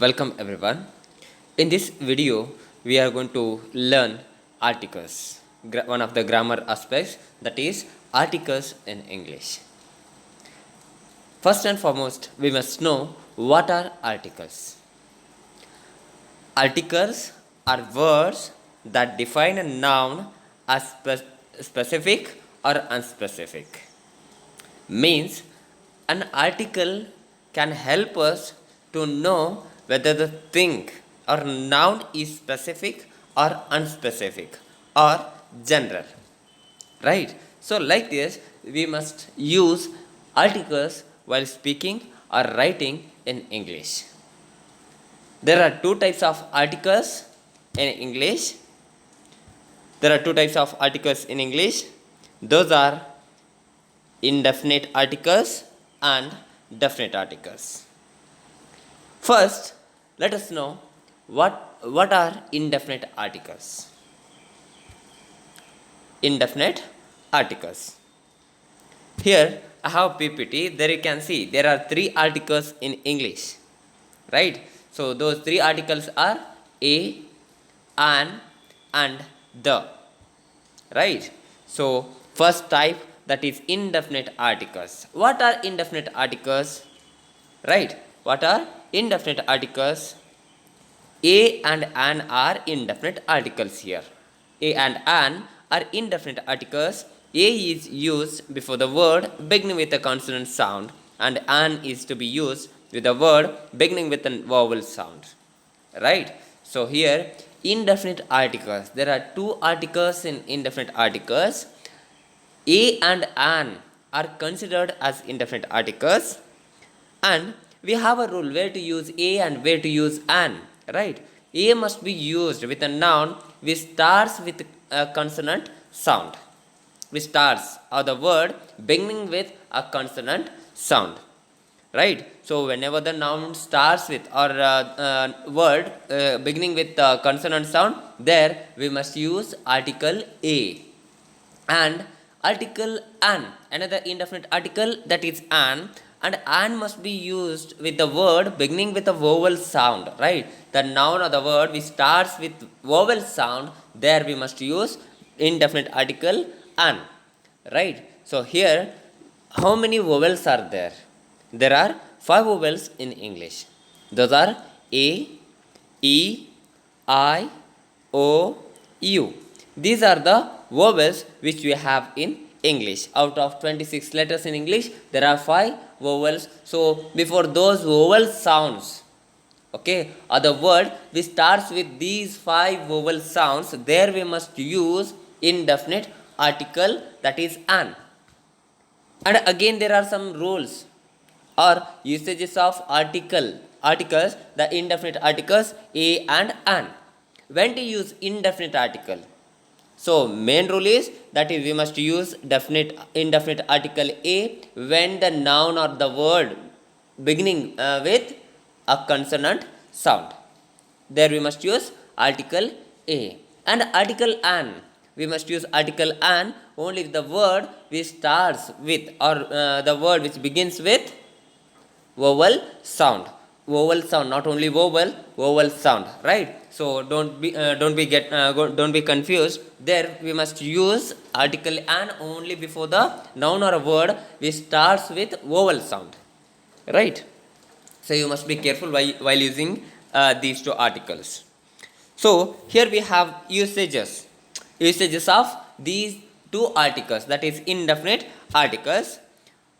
Welcome everyone. In this video, we are going to learn articles, one of the grammar aspects, that is articles in English. First and foremost, we must know what are articles. Articles are words that define a noun as specific or unspecific. Means an article can help us to know whether the thing or noun is specific or unspecific or general, right? So like this, we must use articles while speaking or writing in English. There are two types of articles in English. Those are indefinite articles and definite articles. First, let us know what are indefinite articles. Indefinite articles. Here I have PPT. There you can see there are three articles in English, right? So those three articles are a, an, and the, right? So first type, that is indefinite articles. What are indefinite articles? Right? What are indefinite articles? A and an are indefinite articles here. A and an are indefinite articles. A is used before the word beginning with a consonant sound, and an is to be used with a word beginning with a vowel sound. Right? So here, indefinite articles. There are two articles in indefinite articles. A and an are considered as indefinite articles, and we have a rule where to use a and where to use an, right? A must be used with a noun which starts with a consonant sound, which starts or the word beginning with a consonant sound, right? So whenever the noun starts with or word beginning with consonant sound, there we must use article a. And article an, another indefinite article, that is an, and an must be used with the word beginning with a vowel sound, right? The noun or the word which starts with vowel sound, there we must use indefinite article an, right? So here, how many vowels are there? There are 5 vowels in English. Those are a, e, I, o, u. These are the vowels which we have in English. Out of 26 letters in English, there are 5 vowels. So before those vowel sounds, okay, or the word which starts with these 5 vowel sounds, there we must use indefinite article, that is an. And again, there are some rules or usages of articles, the indefinite articles a and an. When to use indefinite article? So main rule is that is we must use indefinite article a when the noun or the word beginning with a consonant sound. There we must use article a. And article an, we must use article an only if the word which starts with or the word which begins with vowel sound. Vowel sound, not only vowel sound, right? So don't be confused. There we must use article an only before the noun or a word which starts with vowel sound, right? So you must be careful while using these two articles. So here we have usages of these two articles, that is indefinite articles.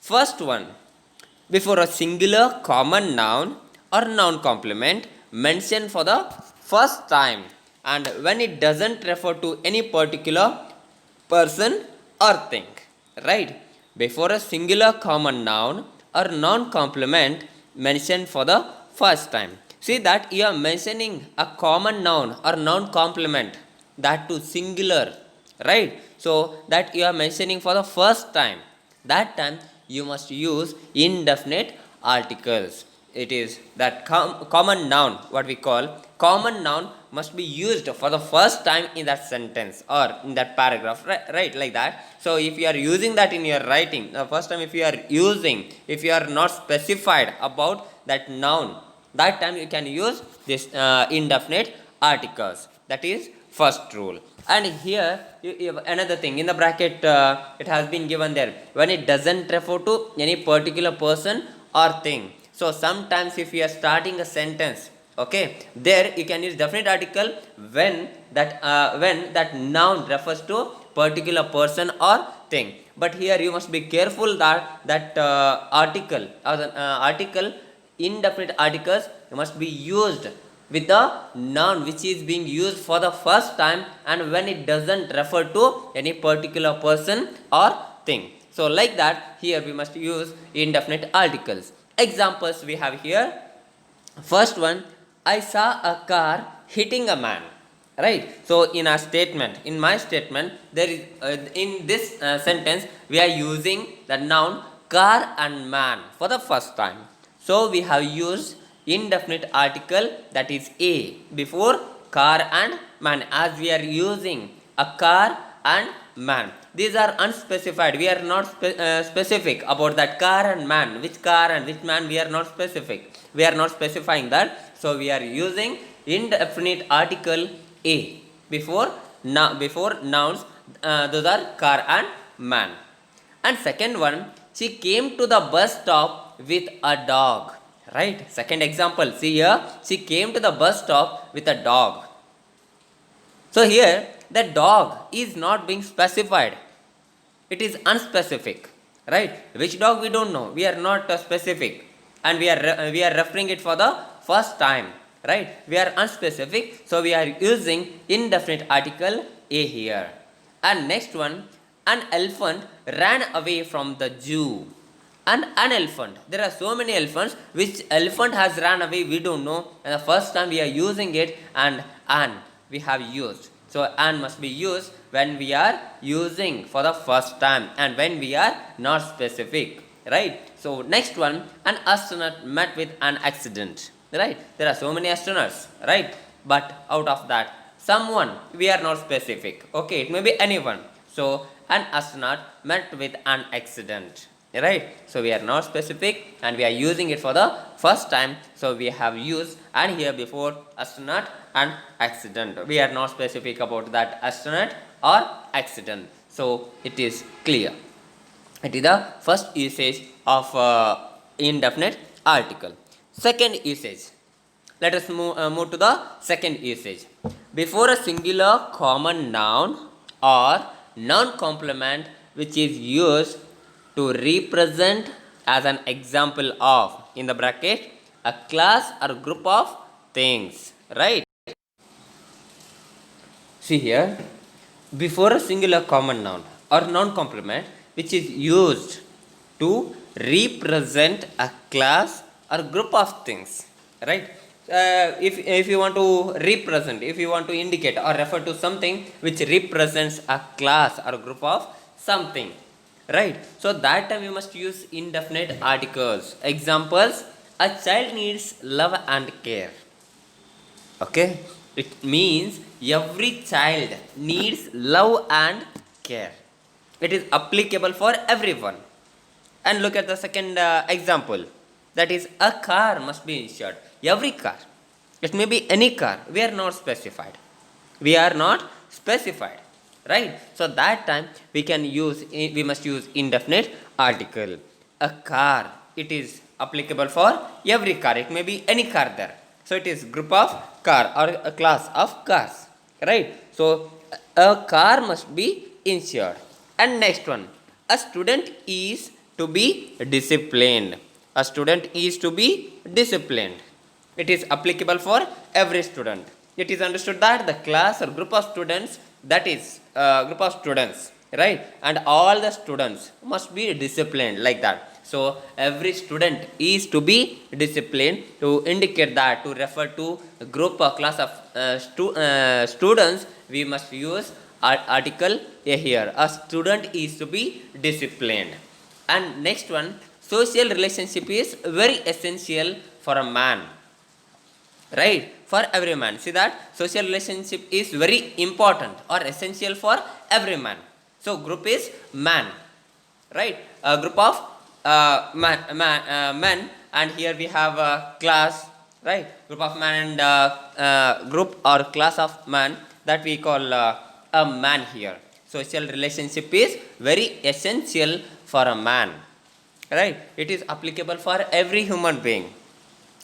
First one, before a singular common noun or noun complement mentioned for the first time, and when it doesn't refer to any particular person or thing, right? Before a singular common noun or noun complement mentioned for the first time. See that you are mentioning a common noun or noun complement, that too singular, right? So that you are mentioning for the first time, that time you must use indefinite articles. It is that common noun, what we call common noun, must be used for the first time in that sentence or in that paragraph, right? Like that. So if you are using that in your writing the first time, if you are not specified about that noun that time you can use this indefinite articles. That is first rule. And here you have another thing in the bracket, it has been given there, when it doesn't refer to any particular person or thing. So sometimes if you are starting a sentence, okay, there you can use definite article when that noun refers to particular person or thing. But here you must be careful that article or the article, indefinite articles must be used with the noun which is being used for the first time, and when it doesn't refer to any particular person or thing. So like that, here we must use indefinite articles. Examples we have here. First one, I saw a car hitting a man. Right. So in our statement, in my statement, there is in this sentence we are using the noun car and man for the first time. So we have used indefinite article, that is a, before car and man, as we are using a car and man. These are unspecified. We are not specific about that car and man. Which car and which man, we are not specific. We are not specifying that. So we are using indefinite article a before nouns. Those are car and man. And second one, she came to the bus stop with a dog. Right. Second example, see here, she came to the bus stop with a dog. So here the dog is not being specified. It is unspecific. Right. Which dog, we don't know. We are not specific, and we are referring it for the first time. Right. We are unspecific, so we are using indefinite article a here. And next one, an elephant ran away from the zoo. And an elephant, there are so many elephants. Which elephant has ran away, we don't know, and the first time we are using it, and an we have used. So an must be used when we are using for the first time and when we are not specific. Right. So next one, an astronaut met with an accident. Right. There are so many astronauts. Right. But out of that, someone, we are not specific. Okay, it may be anyone. So an astronaut met with an accident. Right. So we are not specific and we are using it for the first time. So we have used and here before astronaut and accident. We are not specific about that astronaut or accident. So it is clear. It is the first usage of indefinite article. Second usage. Let us move to the second usage. Before a singular common noun or noun complement which is used to represent as an example of, in the bracket, a class or group of things. Right. See here, before a singular common noun or noun complement which is used to represent a class or group of things. Right. If you want to represent, if you want to indicate or refer to something which represents a class or group of something. Right. So that time we must use indefinite articles. Examples, a child needs love and care. Okay. It means every child needs love and care. It is applicable for everyone. And look at the second example. That is, a car must be insured. Every car. It may be any car. We are not specified. We are not specified. Right. So that time we must use indefinite article. A car, it is applicable for every car. It may be any car there. So it is group of car or a class of cars. Right. So a car must be insured. And next one, a student is to be disciplined. A student is to be disciplined. It is applicable for every student. It is understood that the class or group of students, that is group of students, right, and all the students must be disciplined, like that. So every student is to be disciplined. To indicate that, to refer to a group or class of students, we must use article a here. A student is to be disciplined. And next one, social relationship is very essential for a man. Right. For every man. See that social relationship is very important or essential for every man. So group is man. Right. A group of men, and here we have a class, right? Group of man and group or class of man, that we call a man here. Social relationship is very essential for a man, right? It is applicable for every human being,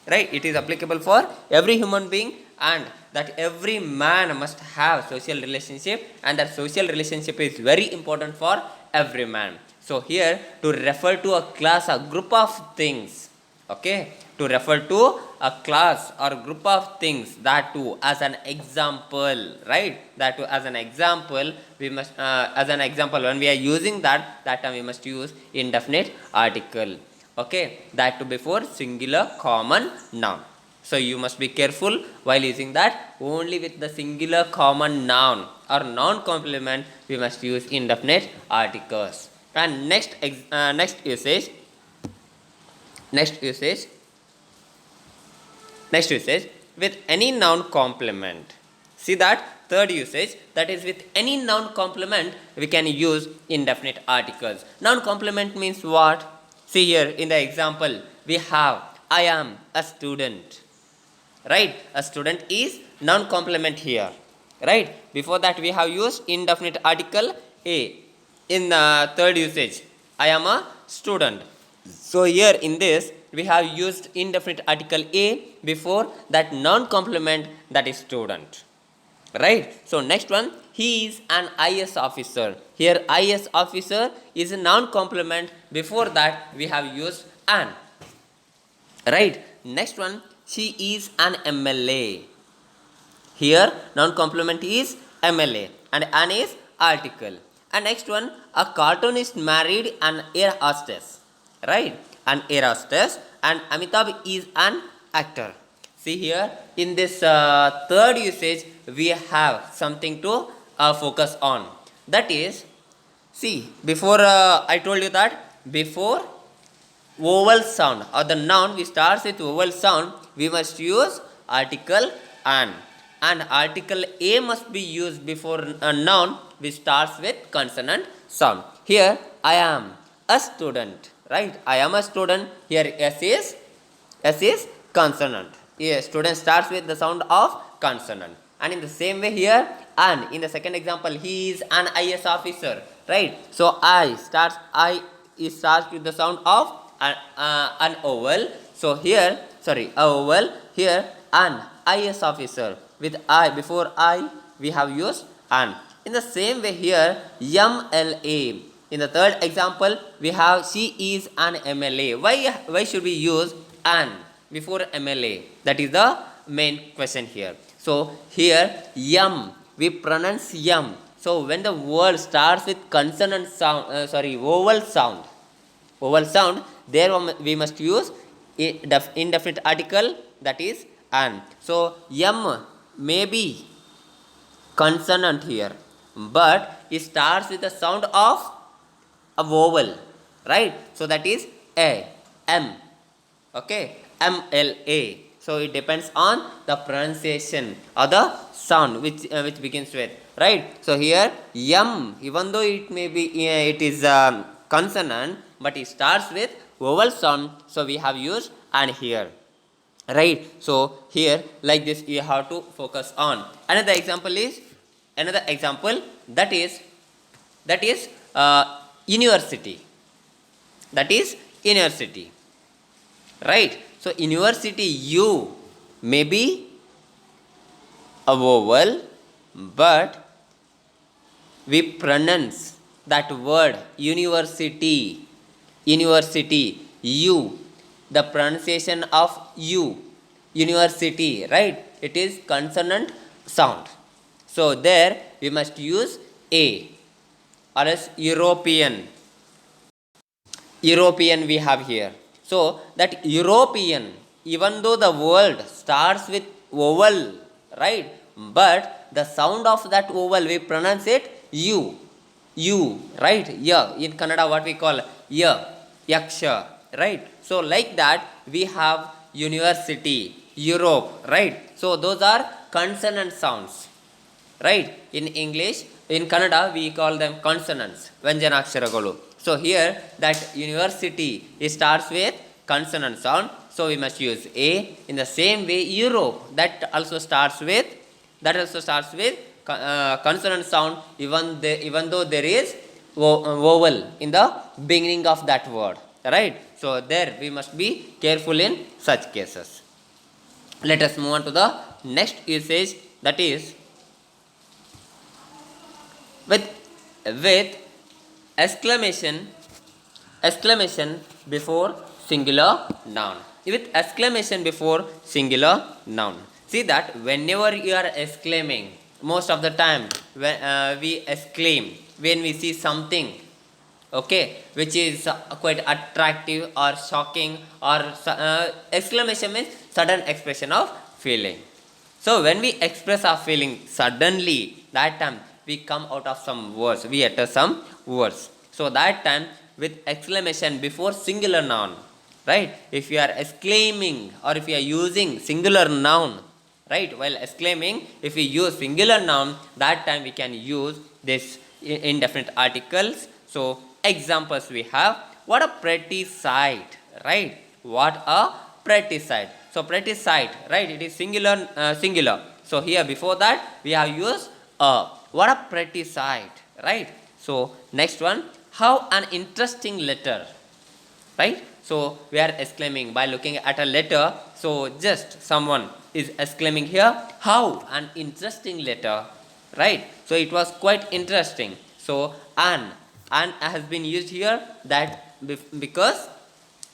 right? It is applicable for every human being, and that every man must have social relationship, and that social relationship is very important for every man. So here, to refer to a class, a group of things, okay, to refer to a class or group of things, that too as an example, right? That too as an example, we must as an example, when we are using that time we must use indefinite article, okay, that too before singular common noun. So you must be careful while using that. Only with the singular common noun or noun complement we must use indefinite articles. And next usage, with any noun complement. See that third usage, that is with any noun complement we can use indefinite articles. Noun complement means what? See here in the example we have I am a student, right? A student is noun complement here, right? Before that we have used indefinite article a. In the third usage, I am a student. So here in this we have used indefinite article a before that noun complement, that is student, right? So next one, he is an IS officer. Here IS officer is a noun complement, before that we have used an, right? Next one, she is an MLA. Here noun complement is MLA and an is article. And next one, a cartoonist married an air hostess, right? An air hostess, and Amitabh is an actor. See here in this third usage we have something to focus on. That is, see, before I told you that before vowel sound or the noun we starts with vowel sound, we must use article an, and article a must be used before a noun which starts with consonant sound. Here I am a student, right? I am a student. Here s is consonant. Here student starts with the sound of consonant. And in the same way here, an, in the second example, he is an IS officer, right? So I starts with the sound of an vowel. So here, sorry, a vowel. Here an IS officer, with I before I we have used an. In the same way here, MLA. In the third example, we have she is an MLA. Why should we use an before MLA? That is the main question here. So here we pronounce yum. So when the word starts with consonant sound, vowel sound, there we must use indefinite article, that is an. So yum may be consonant here, but it starts with the sound of a vowel, right? So that is a, m, okay, MLA. So it depends on the pronunciation or the sound which begins with, right? So here yum, even though it may be it is consonant, but it starts with vowel sound, so we have used and here, right? So here like this you have to focus on. Another example, that is university. That is university, right? So university, u may be a vowel, but we pronounce that word university, u, the pronunciation of u, university, right? It is consonant sound. So there we must use a, or else European we have here. So that European, even though the word starts with vowel, right? But the sound of that vowel we pronounce it u, right? Ya, in Kannada what we call ya, yaksha, right? So like that we have university, Europe, right? So those are consonant sounds, right? In English, in Kannada we call them consonants, Vyanjanaksharaгаlu. So here that university, it starts with consonant sound, so we must use A. In the same way, Europe, that also starts with consonant sound, even though there is vowel in the beginning of that word, right? So there we must be careful in such cases. Let us move on to the next usage, that is with exclamation before singular noun. With exclamation before singular noun, see that whenever you are exclaiming, most of the time when we exclaim when we see something, okay, which is quite attractive or shocking, or exclamation means sudden expression of feeling. So when we express our feeling suddenly, that time we come out of some words, we utter some words. So that time with exclamation before singular noun, right? If you are exclaiming or if you are using singular noun, right, while exclaiming, if we use singular noun, that time we can use this indefinite articles. So examples we have, what a pretty sight, right? What a pretty sight. So pretty sight, right, it is singular. So here before that we have used a. What a pretty sight, right? So next one, how an interesting letter, right? So we are exclaiming by looking at a letter. So just someone is exclaiming here, how an interesting letter, right? So it was quite interesting. So an has been used here, that because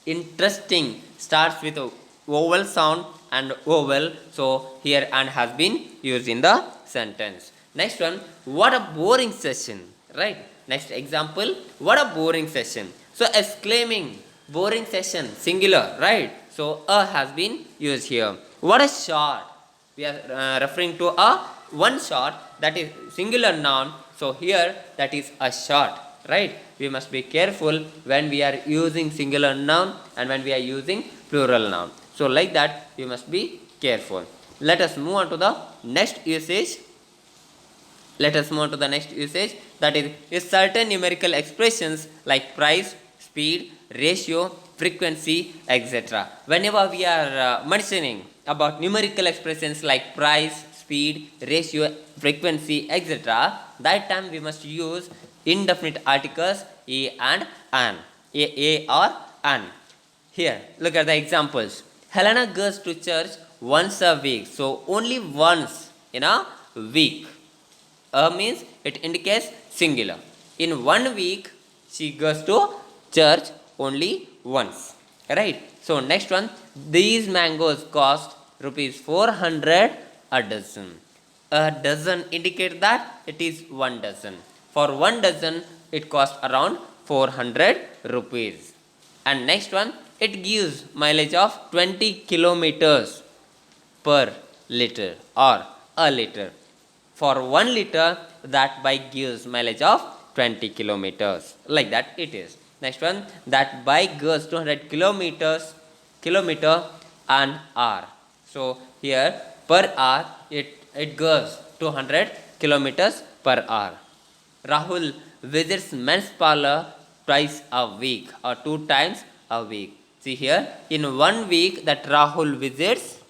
interesting starts with a vowel sound and vowel, so here an has been used in the sentence. Next one, what a boring session, right? Next example, what a boring session. So exclaiming boring session, singular, right? So a has been used here. What a shot, we are referring to a one shot, that is singular noun. So here that is a shot, right? We must be careful when we are using singular noun and when we are using plural noun. So like that we must be careful. Let us move on to the next usage. That is certain numerical expressions like price, speed, ratio, frequency, etc. Whenever we are mentioning about numerical expressions like price, speed, ratio, frequency, etc., that time we must use indefinite articles a and an, a or an. Here look at the examples. Helena goes to church once a week. So only once in a week. Means it indicates singular. In 1 week she goes to church only once, right? So next one, these mangoes cost rupees 400 a dozen. A dozen indicate that it is 1 dozen. For 1 dozen it costs around 400 rupees. And next one, it gives mileage of 20 kilometers per liter or a liter. For 1 liter, that bike gives mileage of 20 kilometers. Like that it is. Next one, that bike goes 200 kilometer an hour. So here per hour it goes 200 kilometers per hour. Rahul visits men's parlor twice a week or 2 times a week. See here, in 1 week that Rahul visits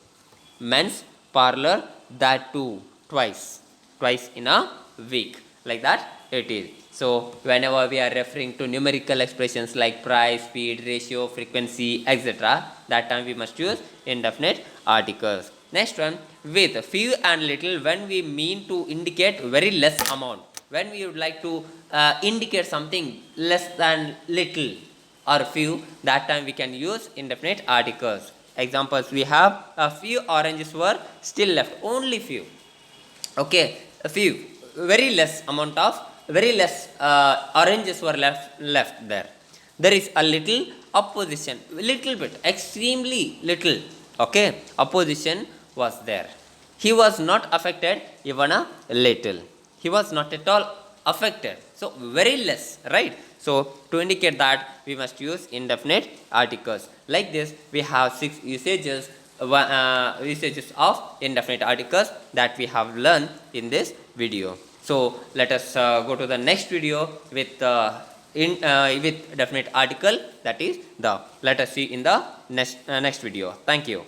men's parlor, that too twice in a week. Like that it is. So whenever we are referring to numerical expressions like price, speed, ratio, frequency, etc., that time we must use indefinite articles. Next one, with few and little, when we mean to indicate very less amount, when we would like to indicate something less than little or few, that time we can use indefinite articles. Examples we have, a few oranges were still left, only few, okay, a few, very less amount of, very less oranges were left there. There is a little opposition, little bit, extremely little, okay, opposition was there. He was not affected even a little. He was not at all affected. So very less, right? So to indicate that we must use indefinite articles. Like this we have 6 usages of indefinite articles that we have learned in this video. So let us go to the next video with in with definite article, that is the. Let us see in the next video. Thank you.